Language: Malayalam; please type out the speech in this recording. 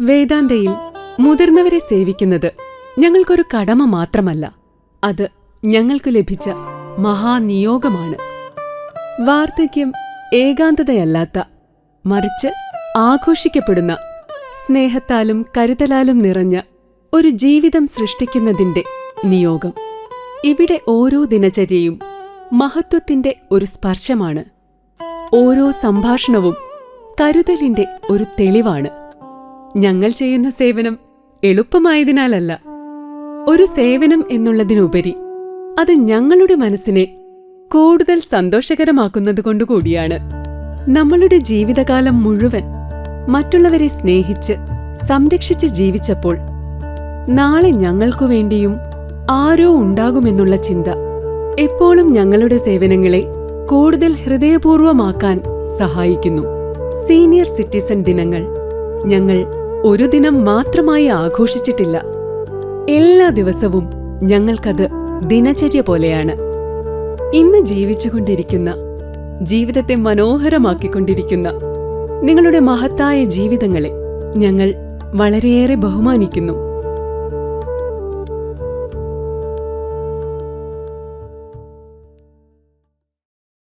വേദാന്തയിൽ മുതിർന്നവരെ സേവിക്കുന്നത് ഞങ്ങൾക്കൊരു കടമ മാത്രമല്ല, അത് ഞങ്ങൾക്ക് ലഭിച്ച മഹാനിയോഗമാണ്. വാർദ്ധക്യം ഏകാന്തതയല്ലാത്ത, മറിച്ച് ആഘോഷിക്കപ്പെടുന്ന, സ്നേഹത്താലും കരുതലാലും നിറഞ്ഞ ഒരു ജീവിതം സൃഷ്ടിക്കുന്നതിന്റെ നിയോഗം. ഇവിടെ ഓരോ ദിനചര്യയും മഹത്വത്തിന്റെ ഒരു സ്പർശമാണ്. ഓരോ സംഭാഷണവും കരുതലിന്റെ ഒരു തെളിവാണ്. ഞങ്ങൾ ചെയ്യുന്ന സേവനം എളുപ്പമായതിനാലല്ല, ഒരു സേവനം എന്നുള്ളതിനുപരി അത് ഞങ്ങളുടെ മനസ്സിനെ കൂടുതൽ സന്തോഷകരമാക്കുന്നതുകൊണ്ടുകൂടിയാണ്. നമ്മളുടെ ജീവിതകാലം മുഴുവൻ മറ്റുള്ളവരെ സ്നേഹിച്ച് സംരക്ഷിച്ച് ജീവിച്ചപ്പോൾ നാളെ ഞങ്ങൾക്കു വേണ്ടിയും ആരോ ഉണ്ടാകുമെന്നുള്ള ചിന്ത എപ്പോഴും ഞങ്ങളുടെ സേവനങ്ങളെ കൂടുതൽ ഹൃദയപൂർവമാക്കാൻ സഹായിക്കുന്നു. സീനിയർ സിറ്റിസൺ ദിനങ്ങൾ ഞങ്ങൾ ഒരു ദിനം മാത്രമായി ആഘോഷിച്ചിട്ടില്ല. എല്ലാ ദിവസവും ഞങ്ങൾക്കത് ദിനചര്യ പോലെയാണ്. ഇന്ന് ജീവിച്ചുകൊണ്ടിരിക്കുന്ന, ജീവിതത്തെ മനോഹരമാക്കിക്കൊണ്ടിരിക്കുന്ന നിങ്ങളുടെ മഹത്തായ ജീവിതങ്ങളെ ഞങ്ങൾ വളരെയേറെ ബഹുമാനിക്കുന്നു.